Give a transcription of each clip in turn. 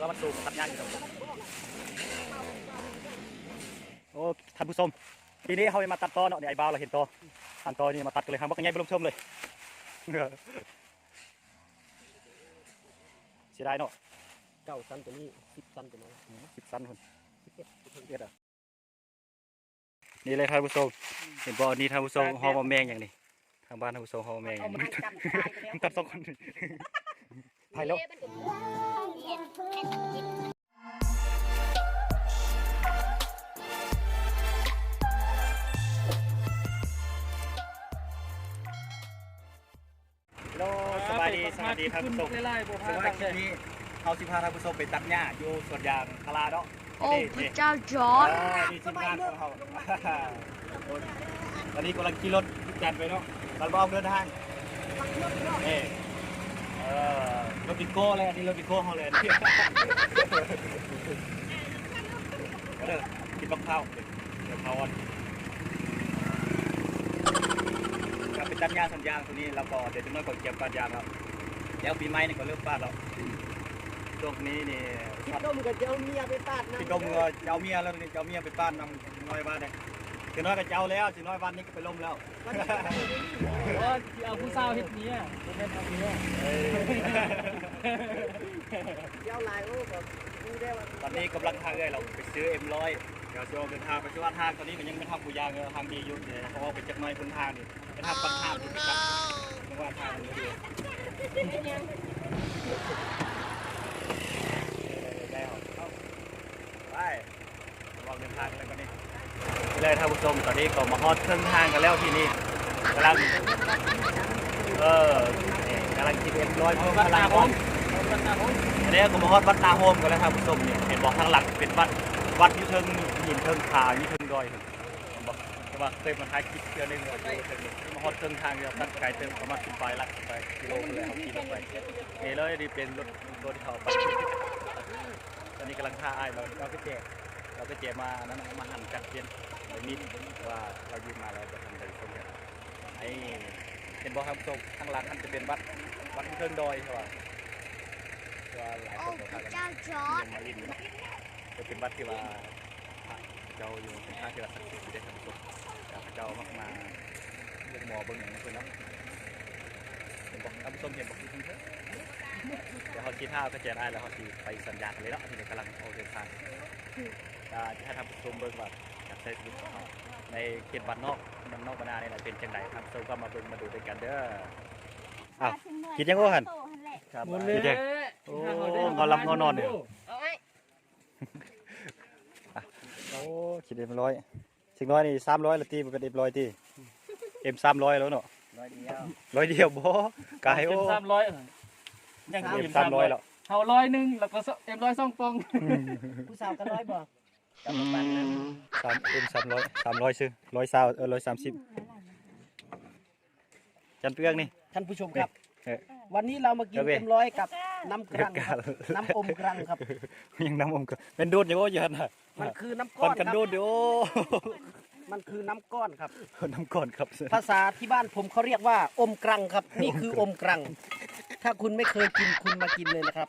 ว่ามันสูงตัดยากอยู่ตรงนี้โอ้ท่านผู้ชมทีนี้เขามาตัดตอเนาะเนี่ยไอ้บ้าเราเห็นตออันตอนี่มาตัดกันเลยครับว่ากันไงไปลงชมเลยเสียดายเนาะ9 ตันตัวนี้10 ตันตัวนี้10 ตันคน11อ่ะนี่เลยท่านผู้ชมเห็นบ่อนี่ท่านผู้ชมหอมแมงอย่างนี้ทางบ้านท่านผู้ชมหอมแมงอย่างนี้ตัด2 คนถ่ายแล้วสบายดีสวัสดีท่านผู้ชมสำหรับคลิปนี้เอาสิพาท่านผู้ชมไปตัดหญ้าอยู่สวนยางพาราเนาะโอ้พระเจ้าจอร์จนี่ทีมงานของเขาตอนนี้กำลังขี่รถจันไปเนาะตอนบ่าวเดินทางรถปิโก้เลยอันนี้รถปิโก้เขาเลยก็เด้อกินบักเท้าเดี๋ยวเขาการไปตัดหญ้าสัญญาณตัวนี้แล้วก็เดี๋ยวจะน้อยก่อนเก็บการยางครับแล้วปีใหม่นี่ก็เริ่มปาดแล้วช่วงนี้นี่พี่ต้มกับเจ้าเมียไปปาดนะพี่ต้มก็เจ้าเมียแล้วนี่เจ้าเมียไปปาดนำน้อยบ้านเลยจะน้อยก็เจ้าแล้วจะน้อยบ้านนี้ก็ไปล้มแล้วเอาผู้สาวเฮ็ดนี้เป็นทางนี้เจ้าลายโอ้แบบดูได้ว่าตอนนี้กำลังทางเลยเราไปซื้อM100เดี๋ยวจะเดินทางไปช่วยทางตอนนี้มันยังไม่ทำปูยางทางดีอยู่เนี่ยเพราะว่าไปจับน้อยบนทางนี่ไปทำบางทางที่จับเพราะว่าทางมันดีไประวังเดินทางเลยก็นี่เลยท่านผู้ชมตอนนี้ก็มาฮอดเครื่องทางกันแล้วที่นี่กำลังกำลังกินM100เพิ่มพลังก่อนอันนี้ก็มาฮอดวัดนาโฮมกันแล้วท่านผู้ชมเนี่ยเห็นบอกข้างหลังเป็นวัดยุทธเทิงหินเทิงผายุทธเทิงดอยบอกว่าเคยมาถ่ายคลิปเที่ยวนึงเลยมาฮอดเครื่องทางเดียวตั้งไกลเติมประมาณ10 ลักไปกิโลเลยเขาขี่รถไปนี่เลยดีเป็นรถที่เขาไปตอนนี้กำลังท่าไอ้เราก็เจมานั้นมาหั่นจัดเปลี่ยนนิดว่าเรายืมมาแล้วจะทำอะไรส้มกันไอ้เห็นบอกครับส้มข้างหลังมันจะเป็นวัดเทิงดอยใช่ป่ะว่าหลายคนบอกกันมาลินจะเป็นวัดที่ว่าเจ้าอยู่เป็นท่าที่ว่าศักดิ์สิทธิ์ที่ได้ทำส้มเจ้ามากมาเรื่องหมอเบิ้งอย่างนี้คนนั้นเห็นบอกท่านส้มเห็นบอกที่ทิ้งเถอะเดี๋ยวเขาชี้ท่าก็เจอได้แล้วเขาชี้ไปสัญญาณเลยเนาะที่กำลังโอเคทางจะให้ทำผู้ชมเบิ้งว่าจากใช้ชีวิตของเขาในเขตบ้านนอกบรรดาเนี่ยเป็นจังไรทำโซก็มาเบิ้งมาดูด้วยกันเด้อคิดยังไงหันครับคิดยังโอ้เขารับนอนเดี๋ยวโอ้คิดM100สิ่งน้อยนี่300ละตีมันเป็นM100ตีM300แล้วเนาะ100 เดียวบ่กายโอ้300ยังM300แล้วเอา100แล้วก็M100 2 ปองผู้สาวก็100บ่กับประมาณนั้น300ซื้อ130จันเปียกนี่ท่านผู้ชมครับวันนี้เรามากินM100กับน้ำกรังน้ำอมกรังครับยังน้ำอมกรังเป็นดูดอยู่ยันมันคือน้ำก้อนกันดูดอยู่มันคือน้ำก้อนครับน้ำก้อนครับภาษาที่บ้านผมเขาเรียกว่าอมกรังครับนี่คืออมกรังถ้าคุณไม่เคยกินคุณมากินเลยนะครับ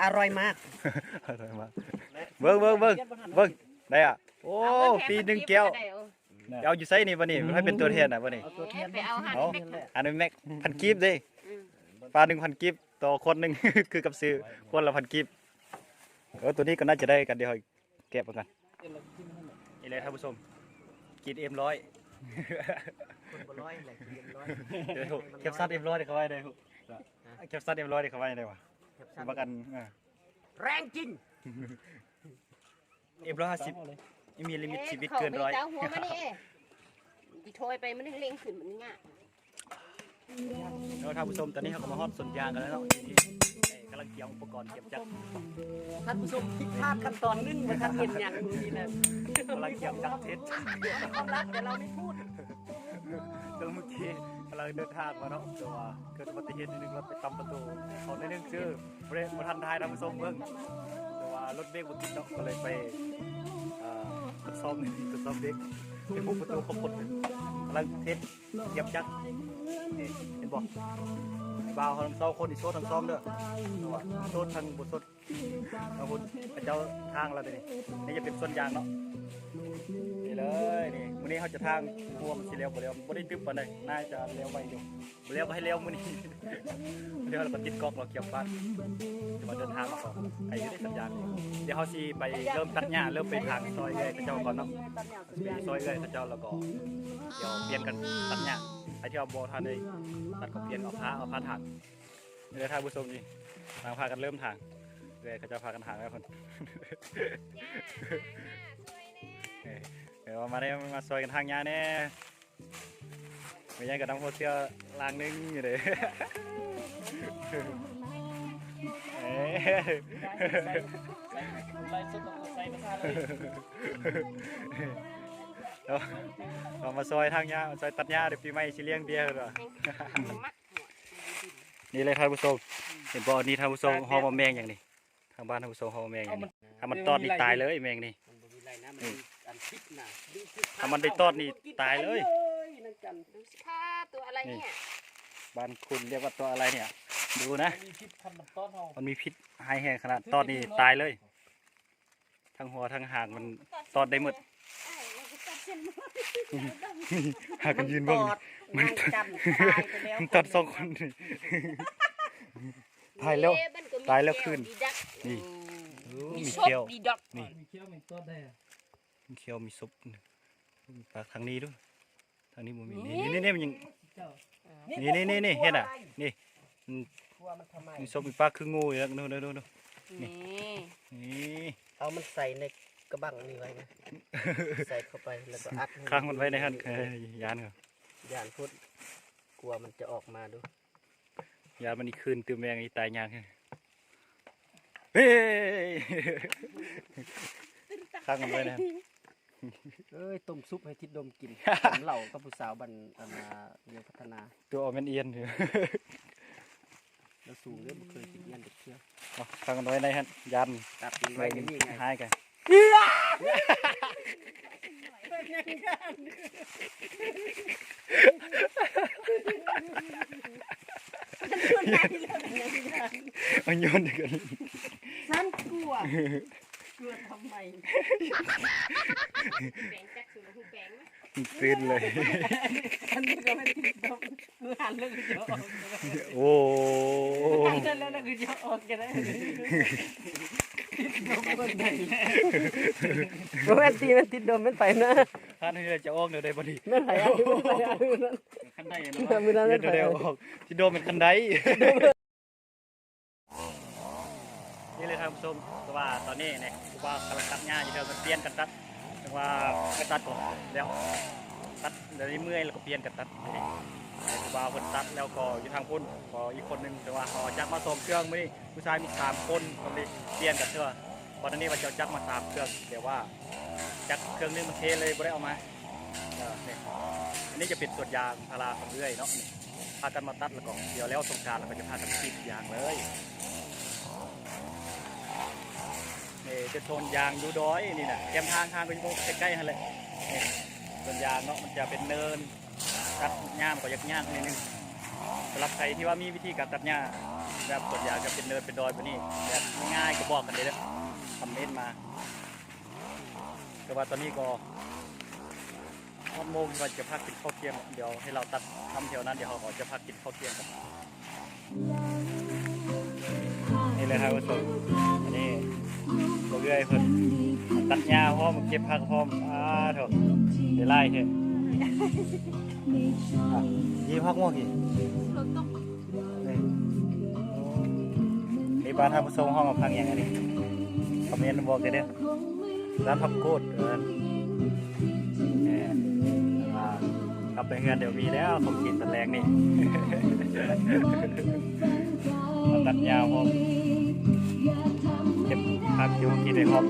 อร่อยมากเบิ้งได้อ่ะโอ้ปี1 แก้วเอาอยู่ไซนี่วันนี้ให้เป็นตัวแทนนะวันนี้เอาอันนี้แม็ก1,000 กีบดิปลา1,000 กีบต่อคนหนึ่งคือกับซื้อคนละ1,000 กีบตัวนี้ก็น่าจะได้กันเดี๋ยวเก็บกันนี่เลยท่านผู้ชมกินM100เก็บซัดM100ได้เขาไว้ได้เก็บซัดM100ได้เขาไว้ได้วะประกันแรงจริงM150มีลิมิตชีวิตเกิน100หัวมันนี่ดิโทยไปมันเล็งขึ้นมันง่ายแล้วท่านผู้ชมตอนนี้เขาก็มาฮอดสวนยางกันแล้วเนาะกำลังเกี่ยวอุปกรณ์เก็บจักท่านผู้ชมผิดพลาดขั้นตอนนึงมาทำเห็นอย่างนี้นะกำลังเกี่ยวจักเท็จความรักแต่เราไม่พูดเมื่อกี้กำลังเดินทางมาเนาะแต่ว่าเกิดอุบัติเหตุนิดนึงรถไปตำประตูเขาในเรื่องชื่อเบรกมาทันทายท่านผู้ชมเพิ่งแต่ว่ารถเบรกบนติดเนาะก็เลยไปทดสอบเบรกเป็นผู้ประตูขบวนกำลังเทสเก็บจักเห็นบอก บ่าวเขาทั้งสองคนอีกโซดทั้งสองเด้อโซดทางบุตรโซดบางคนพระเจ้าทางเราเดี๋ยวนี้นี่จะเป็นส่วนยางเนาะนี่เลยนี่มื้อนี้เขาจะทางรวมสิเลี้ยวบ่เลี้ยวบ่ได้ตึ๊บปานใดน่าจะเลี้ยวไวอยู่บ่เลี้ยวก็ให้เลี้ยวมื้อนี้ เดี๋ยวเราก็ติดกล้องเราเกี่ยวบ้านจะมาเดินทางมาก่อนไอ้ยังได้สัญญาณเดี๋ยวเขาสิไปเริ่มตัดหญ้าเริ่มไปทางซอยเลยพระเจ้าก่อนเนาะไปซอยเลยพระเจ้าแล้วก็เดี๋ยวเปลี่ยนกันตัดหญ้าไอ้ที่เอาโบทานเลยตัดก็เปลี่ยนเอาผ้าถางเดี๋ยวทางผู้ชมนี่ทางพากันเริ่มทางเลยเขาจะพากันทางแล้วคนเดี๋ยวมาได้มาซอยกันทางหญ้าแน่ไม่ใช่กับน้ำโคเซียลางนึงอยู่เลยไล่สุดใส่มาทาเลย เรามาซอยทางหญ้าซอยตัดหญ้าเดี๋ยวปีใหม่สิเลี้ยงเบียร์เหรอนี่เลยท่านผู้ชมเห็นบ่อนี่ท่านผู้ชมหอมแมงอย่างนี้ทางบ้านท่านผู้ชมหอมแมงอย่างนี้ถ้ามันตอดนี่ตายเลยแมงนี่ถ้ามันได้ตอดนี่ตายเลย ดูสิค่ะตัวอะไรเนี่ย บ้านคุณเรียกว่าตัวอะไรเนี่ยดูนะ มีพิษพันต้นหอม มันมีพิษให้แห้งขนาดตอดนี่ตายเลยทั้งหัวทั้งหางมันตอดได้หมดหากันยืนเบ้างมันตอดสองคนตายแล้วตายแล้วคืนนี่มีเขี้ยวนี่ มีเขี้ยวมีต้นได้ มีเขี้ยวมีซุปปากทางนี้ด้วยทางนี้มันมีนี่มันยังนี่เห็นอ่ะนี่มีซุปมีปลาคืองูอย่างนู้นนี่ เอามันใส่ในกระบังนี่ไว้นะใส่เข้าไปแล้วก็อัด ค้างมันไว้ในหันยานครับ ยานพุทธกลัวมันจะออกมาดู ยานมันอีกคืนตื่นแมงอีตายยางเฮ้ยค้างมันไว้นะ เอ้ยต้มซุปให้ทิดดมกิน ผมเหล่ากับผู้สาวบันเรียนพัฒนา ตัวออกเป็นเอียนอยู่ แล้วสูงเรื่องเคยกินเงี้ยเด็กเชี่ยว ค้างมันไว้ในหันยัน ตัดไว้กันนี่ไง หายกัน มันโยนกัน ฉันกลัวทำไม แบงจักคือหูแบงไหม ตื่นเลย อันนี้ก็ไม่ติดดมมือหันแล้วก็จะออก โอ้ หันแล้วก็จะออกกันได้ติดดมมันไหนแม่ตีมันติดดมมันไปนะ ท่านนี่จะออกเดี๋ยวได้พอดี ไม่ไหลอะไรไม่ไหลอะไรนั่น คันได มือนั้นไม่ไหล เดี๋ยวออกที่โดมเป็นคันไดนี่เลยครับผู้ชมคือว่าตอนนี้เนี่ยคือว่ากำลังตัดหญ้าอยู่เดี๋ยวมันเปลี่ยนกันตัดคือว่าไปตัดก่อนแล้วตัดเดี๋ยวนี้เมื่อยแล้วก็เปลี่ยนกันตัดนี่คือว่าคนตัดแล้วก็อยู่ทางพุ่นพออีกคนนึงแต่ว่าเขาจักมาส่งเครื่องไม่ผู้ชายมี3 คนคนนี้เปลี่ยนกันเถอะตอนนี้ว่าจะจักมา3 เครื่องเดี๋ยวว่าจักเครื่องนึงมันเทเลยไม่ได้เอามาเนี่ยอันนี้จะเป็นส่วนยางพาราของเรื่อยเนาะพากันมาตัดแล้วก็เดี๋ยวแล้วสงกรานต์เราก็จะพากันกรีดยางเลยจะโซนยางดูดอยนี่นะแกมทางก็อยู่ใกล้ๆนั่นแหละนี่ส่วนยางเนาะมันจะเป็นเนินตัดหญ้ามันก็ยากยากนิดนึงสำหรับใครที่ว่ามีวิธีการตัดหญ้าแบบส่วนยางจะเป็นเนินเป็นดอยแบบนี้แบบง่ายก็บอกกันเลยนะคอมเมนต์มาแต่ว่าตอนนี้ก็1 โมงว่าจะพักกินข้าวเที่ยงเดี๋ยวให้เราตัดทำแถวนั้นเดี๋ยวเราจะพักกินข้าวเที่ยงกันนี่เลยครับผู้ชมอันนี้ตัวเรื่อยเพิ่นตัดหญ้าพร้อมเก็บผักพร้อมเถอะเดี๋ยวไล่เถอะยี่พักม่วงกี่นี่บ้านท่านผู้ชมห้องกับพังอย่างนี้คอมเมนต์บอกกันเด้อร้านผักกูดกลับไปเงินเดี๋ยวมีแล้วของกินตะแรงนี่ ตัดยาวพร้อมเก็บผักอยู่กินได้พร้อม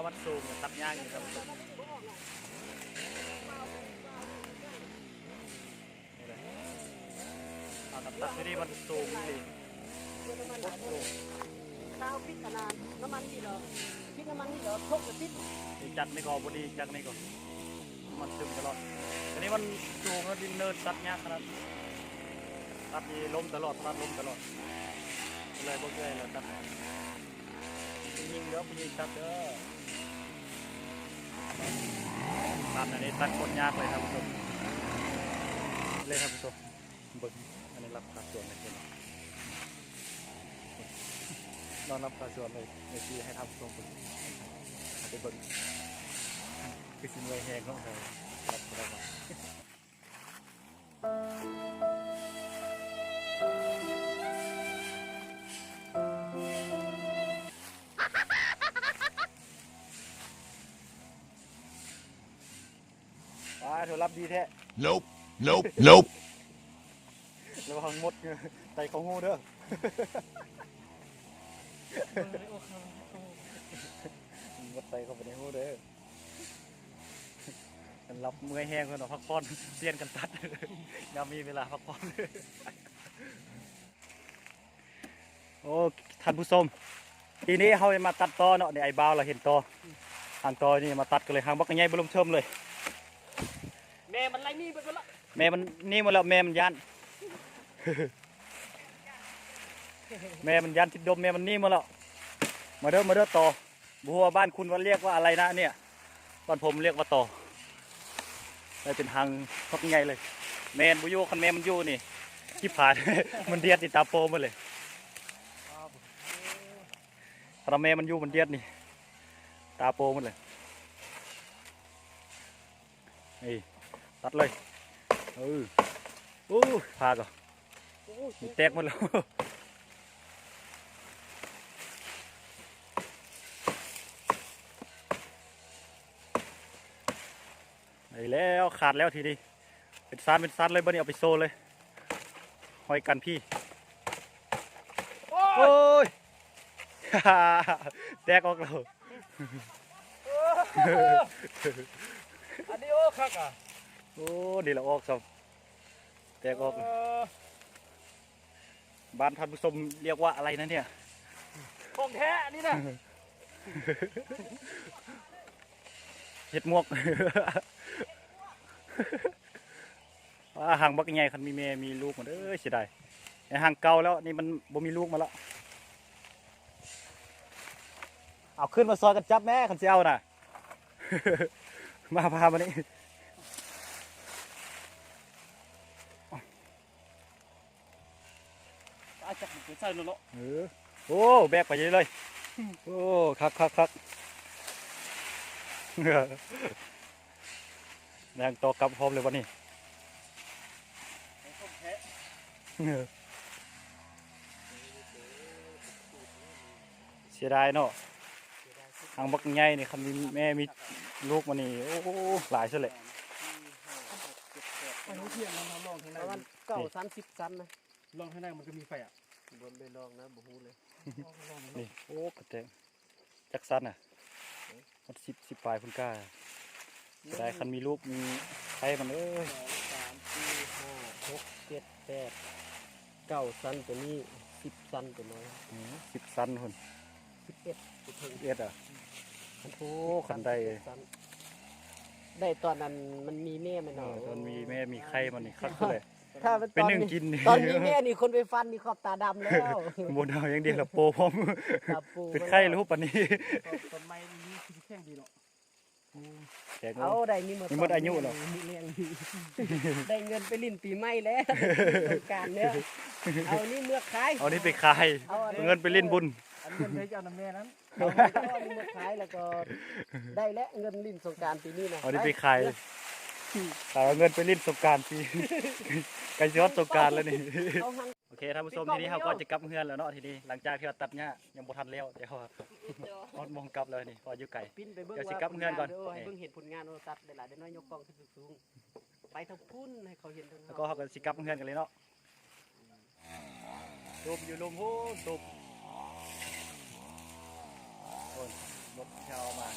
วันสูงตัดยากอยู่ครับนี่เลยเอาตัดที่นี่มันสูงนี่ ข้าวพริกขนาดน้ำมันนี่เหรอพริกน้ำมันนี่เหรอพกกระติบ จัดนี่ก็บดีจัดนี่ก็มันซึมตลอดอันนี้มันสูงแล้วดินเนินตัดยากขนาดตัดนี่ล้มตลอดตัดล้มตลอดเลยบ่เคยเราตัดยิงเด้อไปยิงตัดเด้อตัดอันนี้ตัดคนยากเลยครับผู้ชมเลยครับผู้ชมเบิ่งอันนี้รับขาส่วนเลยเป็นนอนรับขาส่วนเลยในที่ให้ทำผู้ชมไปเบิ่งคือสินไว้แห้งของเรารับรับมาเธอรับดีแท้ Nope. Nope. Nope. ระวังมดไตของงูเด้อมดไตเข้าไปในงูเด้อกันรับเมื่อยแห้งกันหน่อยพักผ่อนเสียนกันตัดยามมีเวลาพักผ่อนโอ้ท่านผู้ชมทีนี้เขาจะมาตัดตอเนาะในไอ้บ้าวเราเห็นตอทางตอนี่มาตัดกันเลยหางบักใหญ่บรมเชิมเลย แม่มันไรนี่ไปละ แม่มันนี่หมาแล้วแม่มันยัน แม่มันยันทิดดมแม่มันนี่หมาแล้วมาเด้อต่อบัวบ้านคุณว่าเรียกว่าอะไรนะเนี่ยบ้านผมเรียกว่าต่อได้เป็นหางพักใหญ่เลยแม่บุยูคันแม่มันยูนี่ที่ผ่าน มันเดียดติดตาโปมาเลยพอแม่มันยูมันเดียดนี่ตาโปมันเลยนี่ตัดเลยพาก่อนมีแตกหมดแล้วไอ้แล้วขาดแล้วทีนี้เป็นซันเลยบ้านี้เอาไปโซ่เลยหอยกันพี่โอ้ย แตกออกแล้ว อันนี้โอ้คักอ่ะ โอ้ดีละออกครับแตกออกบ้านท่านผู้ชมเรียกว่าอะไรนะเนี่ย ของแท้นี่นะ เห็ดมวก หางบักใหญ่คันมีแม่มีลูกหมดเสียดายไอ้หางเก่าแล้วนี่มันบ่มีลูกมาแล้วเอาขึ้นมาซอยกันจับแม่คันเสียวน่ะ มาพามานี่ อาจับใส่เนาะ โอ้แบกไปเลย โอ้คัก แรงต่อกลับพร้อมเลยวันนี้ ของแท้ เสียดายเนาะหางบักใหญ่นี่คันมีแม่มีลูกมานี่โอ้หลายซะเลย อันนี้เทียนเราลองข้างใน ประมาณ30 ซันนะ ลองข้างในมันก็มีไฟอ่ะ บนไปลองนะบ่ฮู้เลย นี่โอ้กระเตงจักสันอ่ะมันสิบปลายพุ่นกล้าเสียดายคันมีลูกมีไข่มัน2 3 4 5 6 7 8 9 ซันตัวนี้10 ซันตัวน้อย 10 สันคน 11ตัวถึง อ่ะโอ้คันใด ได้ตอนนั้นมันมีแม่มัน เอ เนาะ อตอนมีแม่มีไข่มันนี่คักเลย ถ้าเป็น เป็น ตอน หนึ่ง นี้ กิน ตอนนี้แม่นี่คนไปฟันนี่ขอบตาดำแล้ว บนเอาอย่างเดียวละโปพร้อม ตาปู เป็นไข่รูปปันนี้ ต้นไม้นี้คือแข็งดีเนาะ แจก เอาได้นี่หมด นี่หมดอายุเหรอ มีเลี้ยงดีได้เงินไปลิ้นปีใหม่แล้วสงกรารเนี่ยเอานี่เมื่อขาย เอานี่ไปขายเงินไปเล่นบุญ อันนี้เลยจะเอาน้ำแม่นั้น เอานี่เมื่อขายแล้วก็ได้แล้วเงินลิ้นสงกรารปีนี้นะ เอานี่ไปขายเอาเงินไปเล่นสงกรารปี ไก่ย้อนสงกรารแล้วนี่ เอาหัง โอเคท่านผู้ชมทีนี้เขาก็จะกลับเฮือนแล้วเนาะทีนี้หลังจากที่เราตัดหญ้ายังบ่ทันแล้วเดี๋ยวฮอดมองกลับเลยนี่พออยู่ไก่ ปิ้นไปเบิ่ง เดี๋ยวสิ ว่าก ลับเงินก่อน ให้เบิ่งเห็นผลงานเราตัดได้หลายได้น้อยยกกล้องขึ้นสูงๆไปทางพุ่นให้เขาเห็นทาง แล้วก็เขาก็สิกลับเฮือนกันเลยเนาะตูบอยู่ลุมหูตูบโอ้ยรถเช้ามา